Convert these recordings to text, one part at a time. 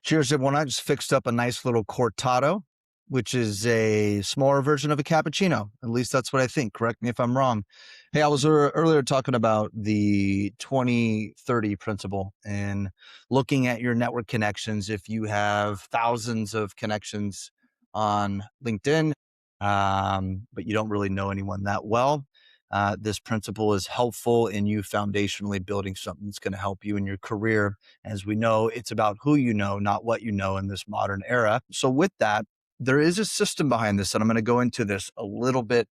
Cheers, everyone. I just fixed up a nice little cortado, which is a smaller version of a cappuccino. At least that's what I think. Correct me if I'm wrong. Hey, I was earlier talking about the 2030 principle and looking at your network connections. If you have thousands of connections on LinkedIn, but you don't really know anyone that well, this principle is helpful in you foundationally building something that's going to help you in your career. As we know, it's about who you know, not what you know in this modern era. So, with that, there is a system behind this, and I'm going to go into this a little bit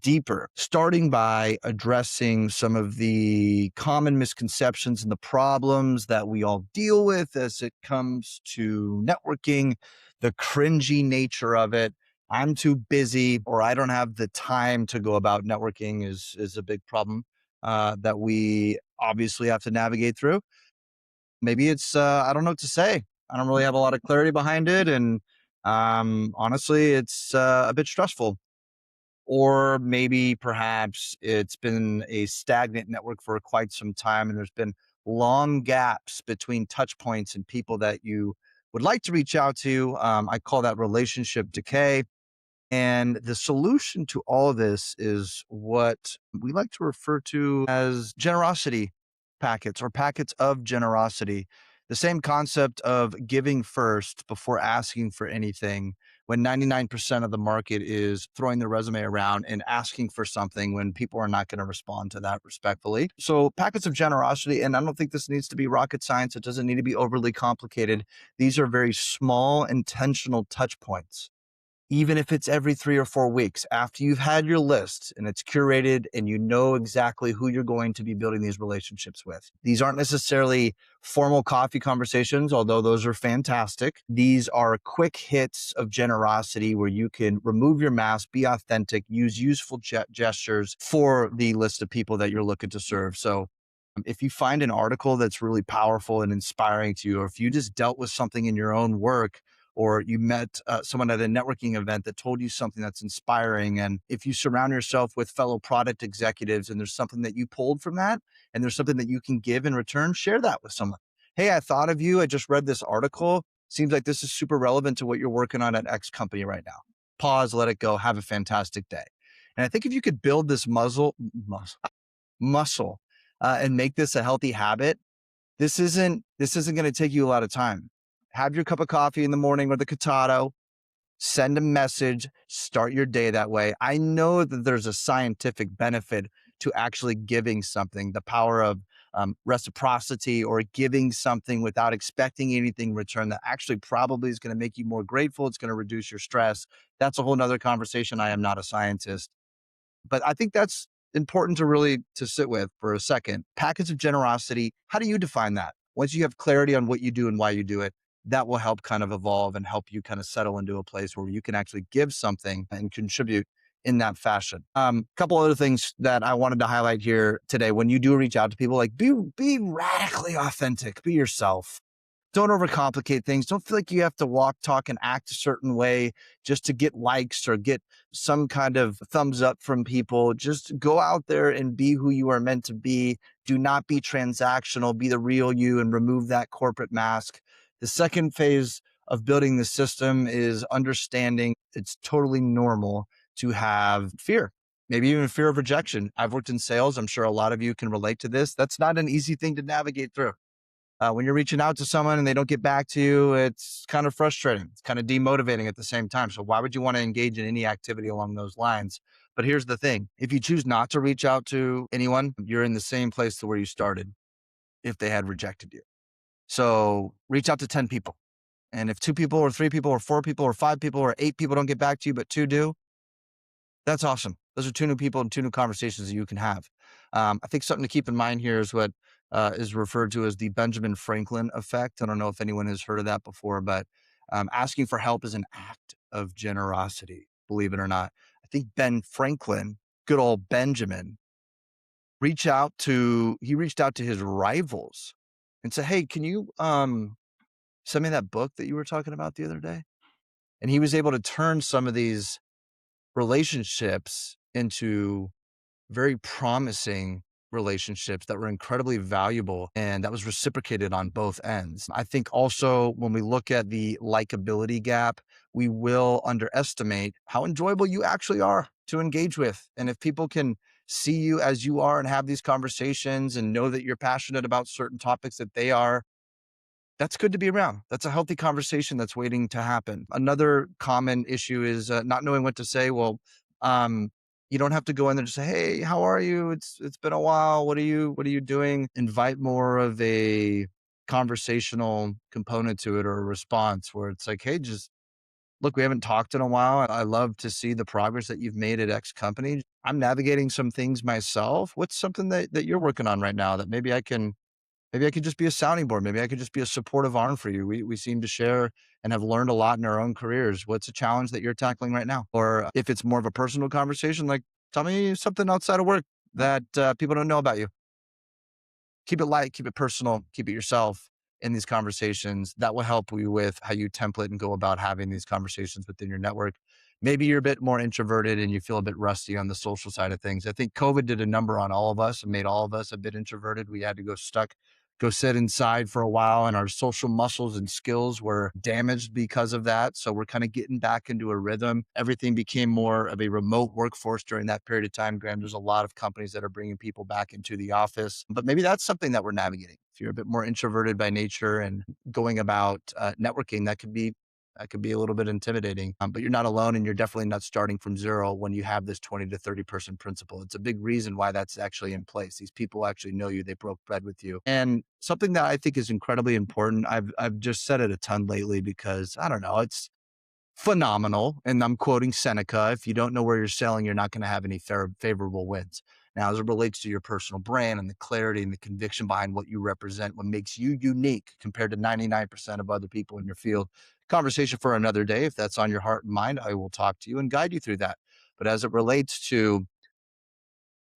deeper, starting by addressing some of the common misconceptions and the problems that we all deal with as it comes to networking, the cringy nature of it. I'm too busy, or I don't have the time to go about networking is a big problem that we obviously have to navigate through. Maybe it's I don't know what to say. I don't really have a lot of clarity behind it, and honestly, it's a bit stressful. Or maybe perhaps it's been a stagnant network for quite some time, and there's been long gaps between touch points and people that you would like to reach out to. I call that relationship decay. And the solution to all of this is what we like to refer to as generosity packets or packets of generosity. The same concept of giving first before asking for anything when 99% of the market is throwing their resume around and asking for something when people are not going to respond to that respectfully. So, packets of generosity, and I don't think this needs to be rocket science, it doesn't need to be overly complicated. These are very small, intentional touch points, even if it's every 3 or 4 weeks after you've had your list and it's curated and you know exactly who you're going to be building these relationships with. These aren't necessarily formal coffee conversations, although those are fantastic. These are quick hits of generosity where you can remove your mask, be authentic, use useful gestures for the list of people that you're looking to serve. So if you find an article that's really powerful and inspiring to you, or if you just dealt with something in your own work, or you met someone at a networking event that told you something that's inspiring, and if you surround yourself with fellow product executives and there's something that you pulled from that and there's something that you can give in return, share that with someone. Hey, I thought of you. I just read this article. Seems like this is super relevant to what you're working on at X company right now. Pause, let it go. Have a fantastic day. And I think if you could build this muscle and make this a healthy habit, this isn't going to take you a lot of time. Have your cup of coffee in the morning or the cortado, send a message, start your day that way. I know that there's a scientific benefit to actually giving something, the power of reciprocity, or giving something without expecting anything in return that actually probably is going to make you more grateful. It's going to reduce your stress. That's a whole nother conversation. I am not a scientist, but I think that's important to really to sit with for a second. Packets of generosity. How do you define that? Once you have clarity on what you do and why you do it, that will help kind of evolve and help you kind of settle into a place where you can actually give something and contribute in that fashion. Couple other things that I wanted to highlight here today. When you do reach out to people, like be radically authentic, be yourself. Don't overcomplicate things. Don't feel like you have to walk, talk, and act a certain way just to get likes or get some kind of thumbs up from people. Just go out there and be who you are meant to be. Do not be transactional. Be the real you and remove that corporate mask. The second phase of building the system is understanding it's totally normal to have fear, maybe even fear of rejection. I've worked in sales. I'm sure a lot of you can relate to this. That's not an easy thing to navigate through. When you're reaching out to someone and they don't get back to you, it's kind of frustrating. It's kind of demotivating at the same time. So why would you want to engage in any activity along those lines? But here's the thing. If you choose not to reach out to anyone, you're in the same place to where you started if they had rejected you. So reach out to 10 people. And if 2 people or 3 people or 4 people or 5 people or 8 people don't get back to you, but 2 do, that's awesome. Those are 2 new people and 2 new conversations that you can have. I think something to keep in mind here is what is referred to as the Benjamin Franklin effect. I don't know if anyone has heard of that before, but asking for help is an act of generosity, believe it or not. I think Ben Franklin, good old Benjamin, he reached out to his rivals and said, "Hey, can you send me that book that you were talking about the other day?" And he was able to turn some of these relationships into very promising relationships that were incredibly valuable and that was reciprocated on both ends. I think also when we look at the likability gap, we will underestimate how enjoyable you actually are to engage with. And if people can see you as you are and have these conversations and know that you're passionate about certain topics that they are, that's good to be around. That's a healthy conversation that's waiting to happen. Another common issue is not knowing what to say. Well, um, you don't have to go in there and just say, "Hey, how are you? It's been a while. What are you doing?" Invite more of a conversational component to it or a response where it's like, "Hey, just look, we haven't talked in a while. I love to see the progress that you've made at X company. I'm navigating some things myself. What's something that you're working on right now that maybe I could just be a sounding board. Maybe I could just be a supportive arm for you. We seem to share and have learned a lot in our own careers. What's a challenge that you're tackling right now? Or if it's more of a personal conversation, like tell me something outside of work that people don't know about you. Keep it light, keep it personal, keep it yourself in these conversations. That will help you with how you template and go about having these conversations within your network. Maybe you're a bit more introverted and you feel a bit rusty on the social side of things. I think COVID did a number on all of us and made all of us a bit introverted. We had to go sit inside for a while, and our social muscles and skills were damaged because of that. So we're kind of getting back into a rhythm. Everything became more of a remote workforce during that period of time. Graham, there's a lot of companies that are bringing people back into the office, but maybe that's something that we're navigating. If you're a bit more introverted by nature and going about networking, that could be a little bit intimidating, but you're not alone and you're definitely not starting from zero when you have this 20 to 30 person principle. It's a big reason why that's actually in place. These people actually know you, they broke bread with you. And something that I think is incredibly important, I've just said it a ton lately because I don't know, it's phenomenal. And I'm quoting Seneca: if you don't know where you're selling, you're not going to have any favorable wins. Now, as it relates to your personal brand and the clarity and the conviction behind what you represent, what makes you unique compared to 99% of other people in your field, conversation for another day. If that's on your heart and mind, I will talk to you and guide you through that. But as it relates to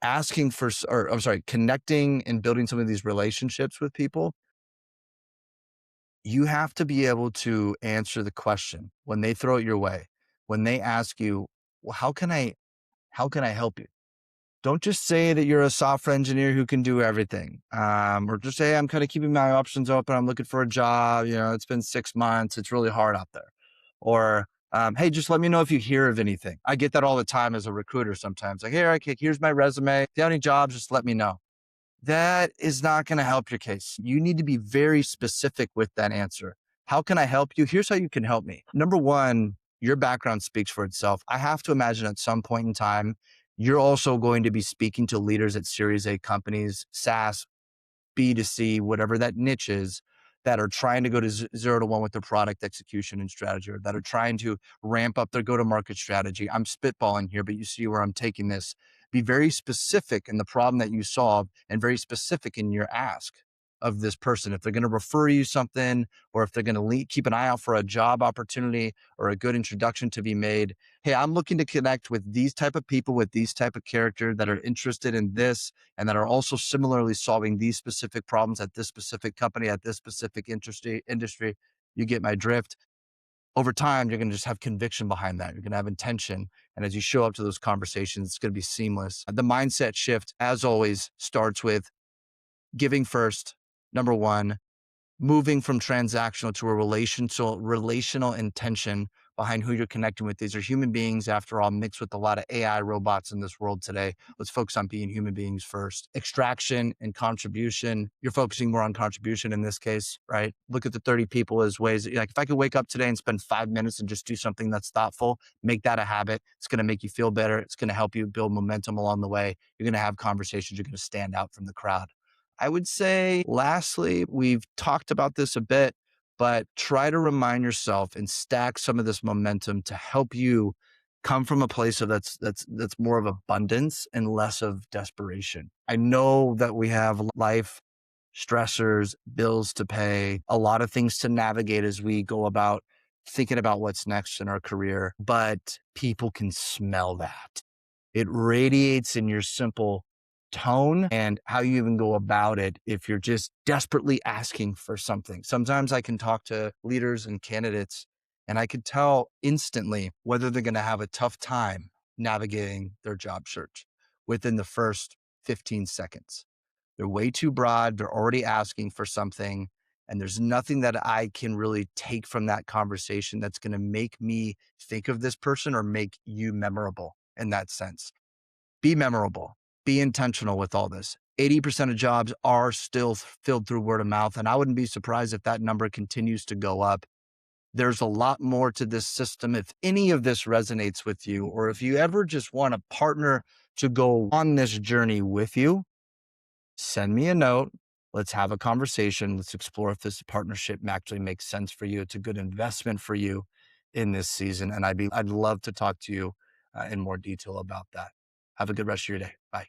asking for, or I'm sorry, connecting and building some of these relationships with people, you have to be able to answer the question when they throw it your way. When they ask you, well, how can I help you? Don't just say that you're a software engineer who can do everything. Or just say, I'm kind of keeping my options open. I'm looking for a job. It's been 6 months. It's really hard out there. Or, hey, just let me know if you hear of anything. I get that all the time as a recruiter sometimes. Like, hey, okay, here's my resume. If you have any jobs, just let me know. That is not going to help your case. You need to be very specific with that answer. How can I help you? Here's how you can help me. Number one, your background speaks for itself. I have to imagine at some point in time, you're also going to be speaking to leaders at Series A companies, SaaS, B2C, whatever that niche is, that are trying to go to 0 to 1 with their product execution and strategy, or that are trying to ramp up their go to market strategy. I'm spitballing here, but you see where I'm taking this. Be very specific in the problem that you solve and very specific in your ask of this person. If they're going to refer you something, or if they're going to keep an eye out for a job opportunity or a good introduction to be made. Hey, I'm looking to connect with these type of people with these type of character that are interested in this and that are also similarly solving these specific problems at this specific company, at this specific industry. You get my drift. Over time, you're going to just have conviction behind that. You're going to have intention. And as you show up to those conversations, it's going to be seamless. The mindset shift, as always, starts with giving first, number one, moving from transactional to a relational intention behind who you're connecting with. These are human beings, after all, mixed with a lot of AI robots in this world today. Let's focus on being human beings first. Extraction and contribution. You're focusing more on contribution in this case, right? Look at the 30 people as ways like, if I could wake up today and spend 5 minutes and just do something that's thoughtful, make that a habit. It's going to make you feel better. It's going to help you build momentum along the way. You're going to have conversations. You're going to stand out from the crowd. I would say, lastly, we've talked about this a bit, but try to remind yourself and stack some of this momentum to help you come from a place of that's more of abundance and less of desperation. I know that we have life stressors, bills to pay, a lot of things to navigate as we go about thinking about what's next in our career, but people can smell that. It radiates in your simple tone and how you even go about it if you're just desperately asking for something. Sometimes I can talk to leaders and candidates and I could tell instantly whether they're going to have a tough time navigating their job search within the first 15 seconds. They're way too broad. They're already asking for something. And there's nothing that I can really take from that conversation that's going to make me think of this person or make you memorable in that sense. Be memorable, be intentional with all this. 80% of jobs are still filled through word of mouth. And I wouldn't be surprised if that number continues to go up. There's a lot more to this system. If any of this resonates with you, or if you ever just want a partner to go on this journey with you, send me a note. Let's have a conversation. Let's explore if this partnership actually makes sense for you. It's a good investment for you in this season. And I'd love to talk to you in more detail about that. Have a good rest of your day. Bye.